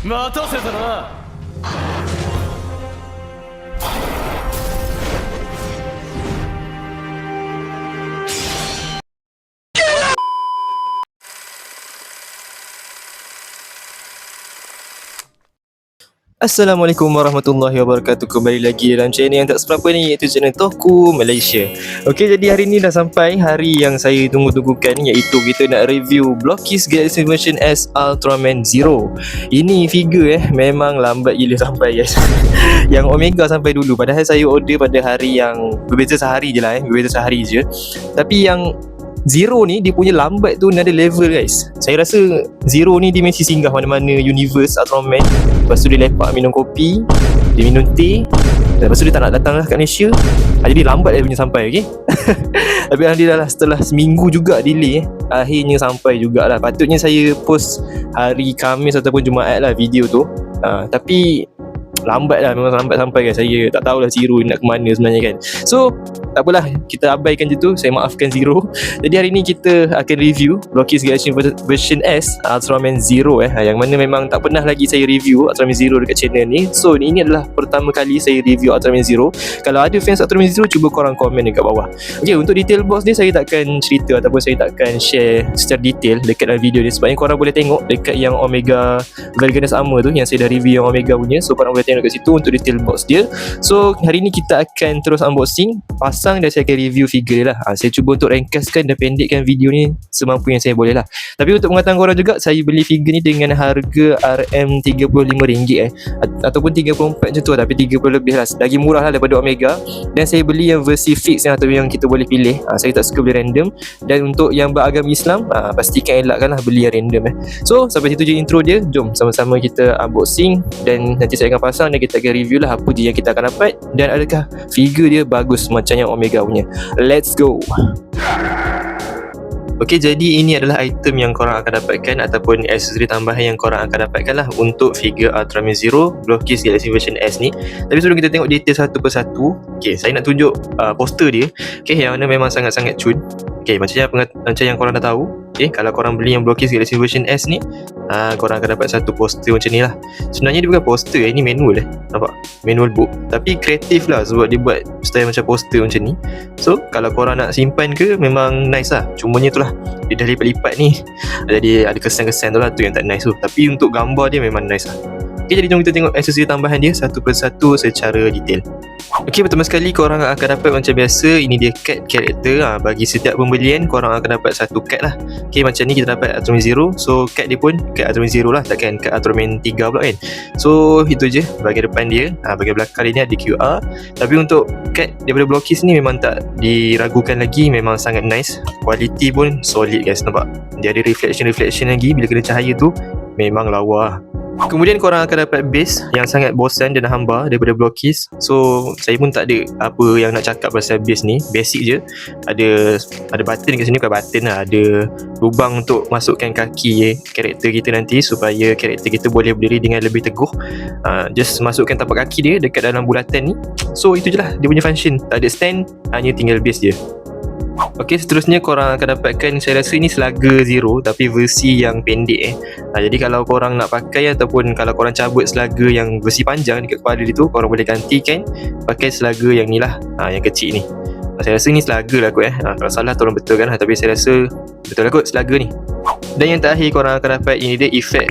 待たせたな。Assalamualaikum warahmatullahi wabarakatuh. Kembali lagi dalam channel yang tak seberapa ni, iaitu channel Tohku Malaysia. Okey, jadi hari ni dah sampai hari yang saya tunggu-tunggukan, iaitu kita nak review Blockis Galaxy Version S Ultraman Zero. Ini figure memang lambat gila sampai guys. Yang Omega sampai dulu, padahal saya order pada hari yang berbeza sehari je lah berbeza sehari je. Tapi yang Zero ni dia punya lambat tu ada level guys. Saya rasa Zero ni dia mesti singgah mana-mana universe Ultraman. Lepas tu dia lepak minum kopi, dia minum teh, lepas tu dia tak nak datang lah kat Malaysia. Jadi lambat dia punya sampai, okay? Tapi alhamdulillah lah, setelah seminggu juga delay akhirnya sampai jugalah. Patutnya saya post hari Khamis ataupun Jumaat lah video tu, tapi lambat lah, memang lambat sampai guys. Saya tak tahulah Zero nak ke mana sebenarnya kan. So tak apalah, kita abaikan je tu, saya maafkan Zero. Jadi hari ni kita akan review Blockis Galaxy Version S Ultraman Zero yang mana memang tak pernah lagi saya review Ultraman Zero dekat channel ni. So ini adalah pertama kali saya review Ultraman Zero. Kalau ada fans Ultraman Zero, cuba korang komen dekat bawah. Okay, untuk detail box ni saya takkan cerita ataupun saya takkan share secara detail dekat dalam video ni, sebabnya korang boleh tengok dekat yang Omega Valganes Armor tu, yang saya dah review yang Omega punya. So korang boleh tengok kat situ untuk detail box dia. So hari ni kita akan terus unboxing, pasang, dan saya akan review figure dia lah. Saya cuba untuk ringkaskan dan pendekkan video ni semampu yang saya boleh lah. Tapi untuk pengetahuan korang juga, saya beli figure ni dengan harga RM35 ataupun 34 macam tu lah, tapi 30 lebih lah, lagi murah lah daripada Omega. Dan saya beli yang versi fix atau yang kita boleh pilih. Saya tak suka beli random. Dan untuk yang beragama Islam, pastikan elakkan lah beli yang random. So sampai situ je intro dia. Jom sama-sama kita unboxing, dan nanti saya akan pasang dan kita akan review lah apa je yang kita akan dapat, dan adakah figure dia bagus macam yang Omega punya. Let's go. Okey, jadi ini adalah item yang korang akan dapatkan ataupun aksesori tambahan yang korang akan dapatkan lah untuk figure Ultraman Zero Blockis Galaxy Version S ni. Tapi sebelum kita tengok detail satu persatu, okey, saya nak tunjuk poster dia. Okey, yang mana memang sangat-sangat cun. Okey, macam yang korang dah tahu, okey, kalau korang beli yang Blockis Galaxy Version S ni, korang akan dapat satu poster macam ni lah. Sebenarnya dia bukan poster, ini manual nampak? Manual book. Tapi kreatif lah sebab dia buat style macam poster macam ni. So, kalau korang nak simpan ke, memang nice lah. Cumanya tu lah, dia dah lipat-lipat ni, jadi ada kesan-kesan tu lah, tu yang tak nice tu. Tapi untuk gambar dia memang nice lah. Okay, jadi jom kita tengok aksesori tambahan dia satu persatu secara detail. Okay, pertama sekali korang akan dapat macam biasa, ini dia card karakter. Bagi setiap pembelian korang akan dapat satu card lah. Okay, macam ni kita dapat Ultraman Zero. So card dia pun card Ultraman Zero lah, takkan card Ultraman 3 pula kan. So itu je bahagian depan dia. Bahagian belakang dia ni ada QR. Tapi untuk card daripada Blockis ni memang tak diragukan lagi, memang sangat nice. Quality pun solid guys, nampak? Dia ada reflection lagi bila kena cahaya tu, memang lawa. Kemudian korang akan dapat base yang sangat bosan dan hamba daripada Blockis. So saya pun tak ada apa yang nak cakap pasal base ni, basic je. Ada button kat sini, bukan button lah, ada lubang untuk masukkan kaki karakter kita nanti, supaya karakter kita boleh berdiri dengan lebih teguh. Just masukkan tapak kaki dia dekat dalam bulatan ni. So itu je lah dia punya function. Tak ada stand, hanya tinggal base je. Okey, seterusnya korang akan dapatkan, saya rasa ini selaga Zero tapi versi yang pendek jadi kalau korang nak pakai ataupun kalau korang cabut selaga yang versi panjang dekat kepala dia tu, korang boleh gantikan pakai selaga yang ni lah, yang kecil ni. Saya rasa ni selaga lah kot kalau salah tolong betulkan tapi saya rasa betul lah kot selaga ni. Dan yang terakhir korang akan dapat, ini dia efek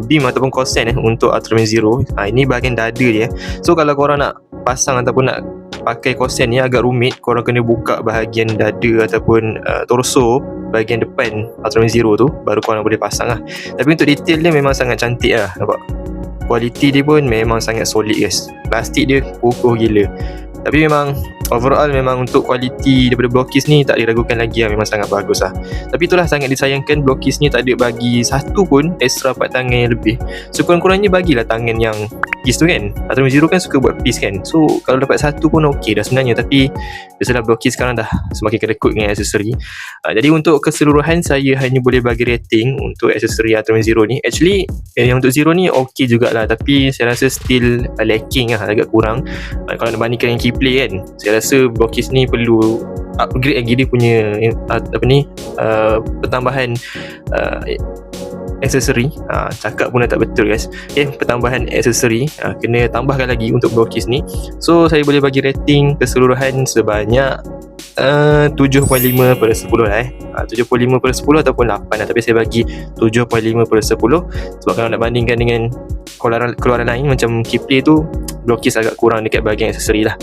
beam ataupun kosen untuk Ultraman Zero. Ini bahagian dada dia. So kalau korang nak pasang ataupun nak pakai kosen ni agak rumit, korang kena buka bahagian dada ataupun torso bahagian depan Ultraman Zero tu, baru korang boleh pasang lah. Tapi untuk detail dia memang sangat cantik lah, nampak? Kualiti dia pun memang sangat solid guys. Plastik dia kokoh gila. Tapi memang overall memang untuk kualiti daripada Blockis ni tak diragukan lagi lah, memang sangat bagus lah. Tapi itulah, sangat disayangkan Blockis ni tak ada bagi satu pun extra part tangan yang lebih. So kurang-kurangnya bagilah tangan yang piece tu kan. Ultraman Zero kan suka buat piece kan. So kalau dapat satu pun okey dah sebenarnya. Tapi biasalah Blockis sekarang dah semakin kedekut dengan aksesori. Jadi untuk keseluruhan saya hanya boleh bagi rating untuk aksesori Ultraman Zero ni. Actually yang untuk Zero ni okey jugalah, tapi saya rasa still lacking lah, agak kurang. Kalau nak bandingkan yang Keyplay kan, saya rasa Blockis ni perlu upgrade lagi dia punya pertambahan aksesori. Cakap pun dah tak betul guys. Okay, pertambahan aksesori kena tambahkan lagi untuk blokis ni. So saya boleh bagi rating keseluruhan sebanyak 7.5/10 lah 7.5/10 ataupun 8 lah. Tapi saya bagi 7.5/10 sebab kalau nak bandingkan dengan keluaran lain macam Keyplay tu, blokis agak kurang dekat bahagian aksesori lah.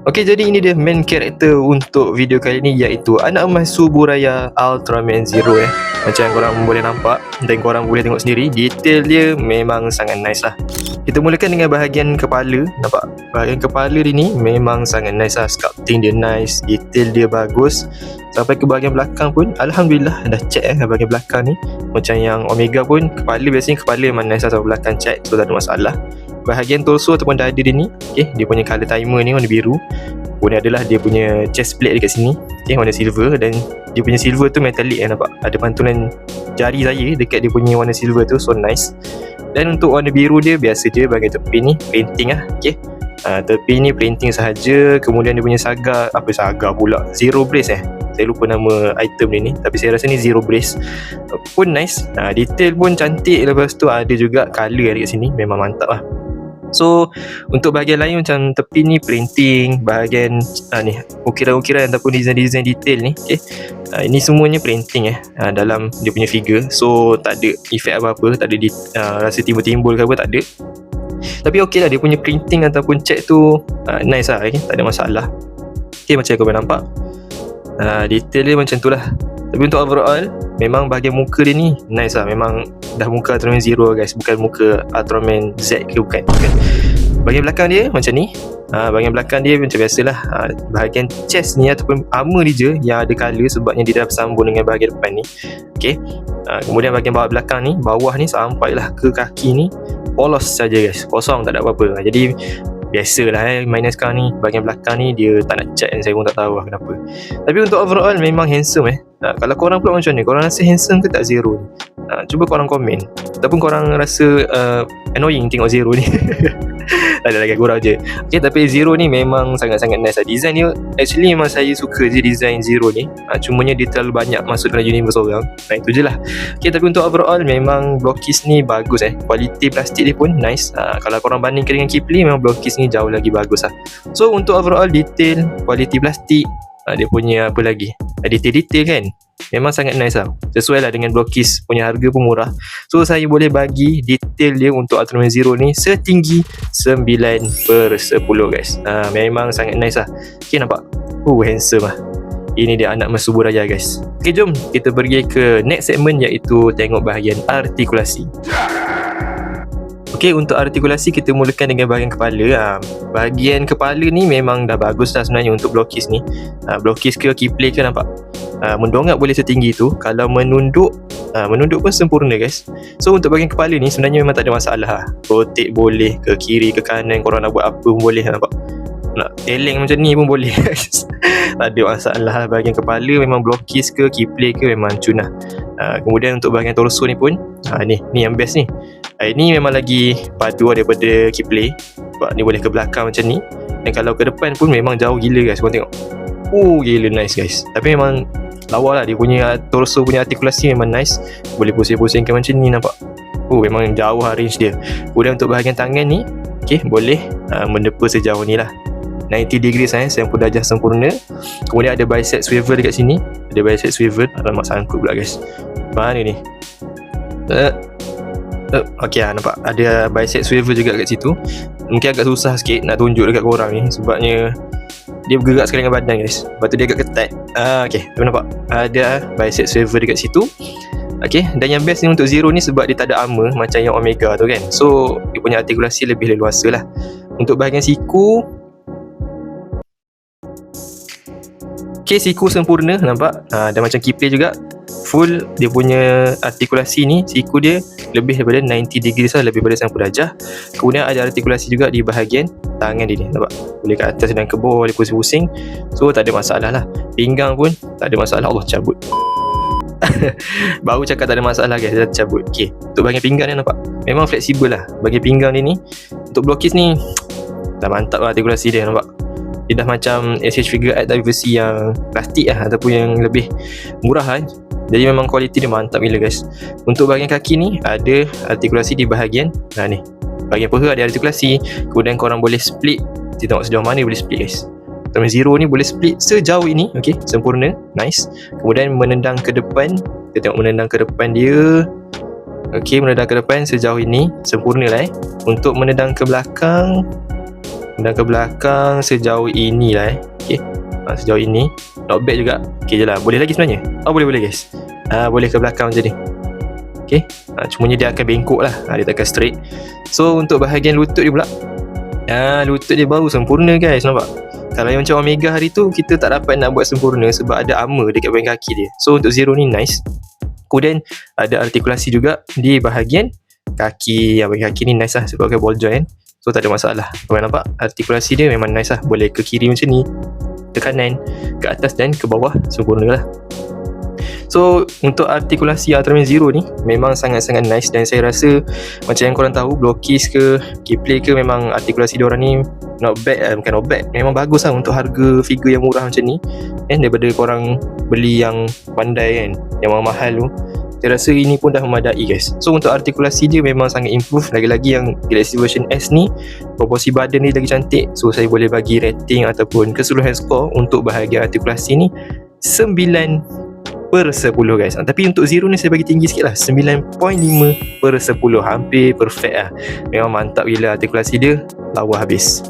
Okey, jadi ini dia main karakter untuk video kali ni, iaitu anak emas Suburaya Ultraman Zero Macam yang korang boleh nampak dan korang boleh tengok sendiri, detail dia memang sangat nice lah. Kita mulakan dengan bahagian kepala. Nampak? Bahagian kepala dia ni memang sangat nice lah. Sculpting dia nice, detail dia bagus. Sampai ke bahagian belakang pun Alhamdulillah dah check bahagian belakang ni. Macam yang Omega pun, biasanya kepala memang nice lah sampai belakang check, so tak ada masalah. Bahagian torso ataupun dada dia ni, dia punya colour timer ni warna biru. Kemudian adalah dia punya chest plate dekat sini, warna silver. Dan dia punya silver tu metallic nampak. Ada pantulan jari saya dekat dia punya warna silver tu, so nice. Dan untuk warna biru dia biasa je, bahagian tepi ni printing lah. Tepi ni printing sahaja. Kemudian dia punya saga pula, Zero Brace saya lupa nama item ni, tapi saya rasa ni Zero Brace pun nice. Detail pun cantik. Lepas tu ada juga colour dekat sini, memang mantap lah. So untuk bahagian lain macam tepi ni printing, bahagian ni ukiran-ukiran ataupun design-design detail ni, ini semuanya printing dalam dia punya figure. So tak ada efek apa-apa, tak ada rasa timbul-timbul ke apa, tak ada. Tapi okey lah, dia punya printing ataupun check tu nice lah, tak ada masalah. Macam yang korang nampak, detail dia macam tu lah. Tapi untuk overall, memang bahagian muka dia ni nice lah. Memang dah muka Ultraman Zero guys, bukan muka Ultraman Z ke, bukan. Bahagian belakang dia macam ni. Bahagian belakang dia macam biasalah. Bahagian chest ni ataupun armor dia je yang ada colour, sebabnya dia dah bersambung dengan bahagian depan ni. Kemudian bahagian belakang ni, bawah ni sampailah ke kaki ni polos saja guys, kosong, tak ada apa-apa. Jadi biasalah mainan sekarang ni, bahagian belakang ni dia tak nak cat, saya pun tak tahu kenapa. Tapi untuk overall memang handsome kalau korang pula macam ni, korang rasa handsome ke tak Zero ni? Cuba korang komen. Ataupun korang rasa annoying tengok Zero ni. Tak ada lagi, gurau je. Tapi Zero ni memang sangat-sangat nice lah. Design dia actually memang saya suka je design Zero ni. Cumanya dia terlalu banyak masuk dalam universe orang. Itu je lah. Tapi untuk overall memang Blockies ni bagus Kualiti plastik dia pun nice. Kalau korang bandingkan dengan Keyplay, memang Blockies ni jauh lagi bagus lah. So untuk overall detail, kualiti plastik, dia punya apa lagi, detail-detail kan, memang sangat nice lah. Sesuai lah dengan Blockies punya harga pun murah. So saya boleh bagi detail dia untuk Ultraman Zero ni setinggi 9/10 guys. Memang sangat nice lah. Nampak? Handsome lah. Ini dia anak emas Suburaya guys. Jom kita pergi ke next segment, iaitu tengok bahagian artikulasi. Untuk artikulasi kita mulakan dengan bahagian kepala. Bahagian kepala ni memang dah bagus lah sebenarnya untuk Blockies ni. Blockies ke Keyplay ke, nampak? Mendongak boleh setinggi tu. Kalau menunduk pun sempurna guys. So untuk bahagian kepala ni sebenarnya memang tak ada masalah. Rotate boleh ke kiri ke kanan, korang nak buat apa pun boleh, nampak? Nak teleng macam ni pun boleh guys. Tak ada masalah. Bahagian kepala memang Blockies ke Keyplay ke memang cun lah. Kemudian untuk bahagian torso ni pun ni yang best ni. Ini memang lagi padu daripada Keyplay, sebab ni boleh ke belakang macam ni. Dan kalau ke depan pun memang jauh gila guys, korang tengok. Gila nice guys. Tapi memang lawa lah, dia punya torso punya artikulasi memang nice. Boleh pusing-pusingkan macam ni, nampak? Memang jauh lah range dia. Kemudian untuk bahagian tangan ni, boleh mendepa sejauh ni lah, 90 degrees sampul dajah sempurna. Kemudian ada bicep swivel dekat sini. Ada bicep swivel. Alamak, sangkut pula guys. Mana ni? Nampak ada bicep swivel juga kat situ. Mungkin agak susah sikit nak tunjuk dekat korang ni, sebabnya dia bergerak sekali dengan badan guys. Lepas tu dia agak ketat. Tu nampak ada bicep swivel dekat situ. Dan yang best ni untuk Zero ni, sebab dia tak ada armor macam yang Omega tu kan. So dia punya artikulasi lebih leluasa lah. Untuk bahagian siku, siku sempurna, nampak? Dan macam Keyplay juga, full dia punya artikulasi ni, siku dia lebih daripada 90 degrees lah, lebih daripada sampul dajah. Kemudian ada artikulasi juga di bahagian tangan dia ni, nampak? Boleh ke atas dan ke bawah, boleh pusing-pusing. So tak ada masalah lah. Pinggang pun tak ada masalah. Allah, cabut. Baru cakap tak ada masalah guys, dah cabut. Untuk bahagian pinggang ni, nampak? Memang fleksibel lah. Bahagian pinggang dia ni, untuk Blockies ni dah mantap lah artikulasi dia, nampak? Dia dah macam SH Figure Art tapi versi yang plastik lah, ataupun yang lebih murah lah. Jadi memang kualiti dia mantap gila guys. Untuk bahagian kaki ni ada artikulasi di bahagian ni. Bahagian paha ada artikulasi. Kemudian korang boleh split. Kita tengok sejauh mana boleh split guys. Ultraman Zero ni boleh split sejauh ini. Okay, sempurna, nice. Kemudian menendang ke depan. Kita tengok menendang ke depan dia. Okay, menendang ke depan sejauh ini sempurna lah Untuk menendang ke belakang, sejauh ini lah Okay, sejauh ini not bad juga. Okay je lah, boleh lagi sebenarnya. Boleh guys. Boleh ke belakang macam ni. Okay, cumanya dia akan bengkok lah. Dia takkan straight. So untuk bahagian lutut dia pula, lutut dia baru sempurna guys, nampak? Kalau yang macam Omega hari tu, kita tak dapat nak buat sempurna sebab ada armor dekat bahagian kaki dia. So untuk Zero ni nice. Kemudian ada artikulasi juga di bahagian kaki. Bahagian kaki ni nice lah sebab pakai ball joint. So tak ada masalah. Korang nampak artikulasi dia memang nice lah. Boleh ke kiri macam ni, ke kanan, ke atas dan ke bawah, sempurna lah. So untuk artikulasi Ultraman Zero ni memang sangat-sangat nice. Dan saya rasa macam yang korang tahu, Blockies ke Keyplay ke, memang artikulasi diorang ni not bad. Bukan not bad, memang bagus lah untuk harga figure yang murah macam ni daripada korang beli yang pandai kan, yang mahal tu. Saya rasa ini pun dah memadai guys. So untuk artikulasi dia memang sangat improve. Lagi-lagi yang Galaxy version S ni, proporsi badan dia lagi cantik. So saya boleh bagi rating ataupun keseluruhan skor untuk bahagian artikulasi ni 9/10 guys. Tapi untuk Zero ni saya bagi tinggi sikit lah, 9.5/10. Hampir perfect lah. Memang mantap gila artikulasi dia, lawa habis.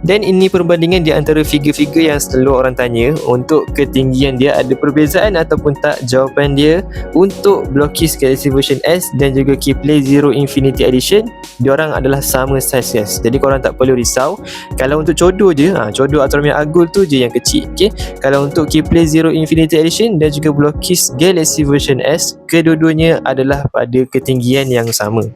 Dan ini perbandingan di antara figure-figure yang selalu orang tanya. Untuk ketinggian dia ada perbezaan ataupun tak? Jawapan dia, untuk Blockies Galaxy version S dan juga Keyplay Zero Infinity Edition, diorang adalah sama size guys. Jadi korang tak perlu risau. Kalau untuk codoh je, codoh Ultraman Agul tu je yang kecil. Okay? Kalau untuk Keyplay Zero Infinity Edition dan juga Blockies Galaxy version S, kedua-duanya adalah pada ketinggian yang sama.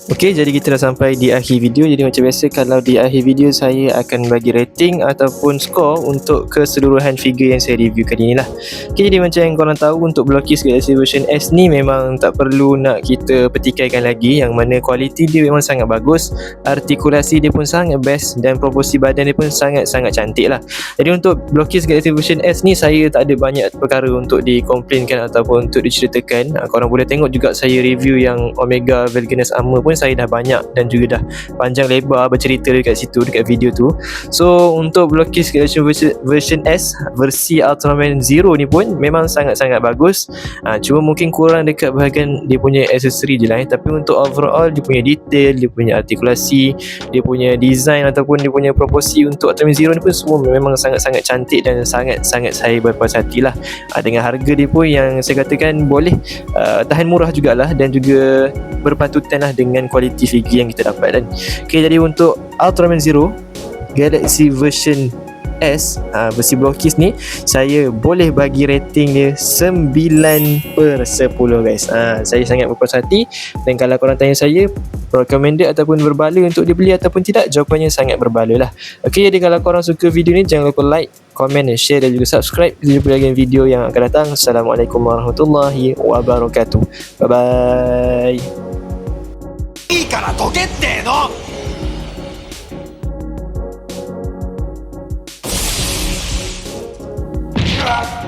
Okey, jadi kita dah sampai di akhir video. Jadi macam biasa, kalau di akhir video saya akan bagi rating ataupun skor untuk keseluruhan figure yang saya review kali ni lah. Okey, jadi macam yang korang tahu, untuk Blockies Galaxy version S ni memang tak perlu nak kita petikaikan lagi, yang mana kualiti dia memang sangat bagus, artikulasi dia pun sangat best dan proporsi badan dia pun sangat-sangat cantik lah. Jadi untuk Blockies Galaxy version S ni, saya tak ada banyak perkara untuk dikomplainkan ataupun untuk diceritakan. Korang boleh tengok juga saya review yang Omega Velganus Armor pun saya dah banyak dan juga dah panjang lebar bercerita dekat situ, dekat video tu. So untuk Blockies Galaxy version S versi Ultraman Zero ni pun memang sangat-sangat bagus. Cuma mungkin kurang dekat bahagian dia punya aksesori je lah. Tapi untuk overall, dia punya detail, dia punya artikulasi, dia punya design ataupun dia punya proporsi untuk Ultraman Zero ni pun semua memang sangat-sangat cantik dan sangat-sangat saya berpuas hati lah. Dengan harga dia pun yang saya katakan boleh tahan murah jugalah, dan juga berpatutan lah dengan kualiti figure yang kita dapat. Dan okay, jadi untuk Ultraman Zero Galaxy version S versi Blockies ni, saya boleh bagi rating dia 9/10 guys. Saya sangat berpuas hati. Dan kalau korang tanya saya recommended ataupun berbala untuk dibeli ataupun tidak, jawapannya sangat berbala lah. Okay, jadi kalau korang suka video ni, jangan lupa like, komen, share dan juga subscribe. Kita jumpa lagi video yang akan datang. Assalamualaikum warahmatullahi wabarakatuh. Bye bye. いいからどけっての。うわっ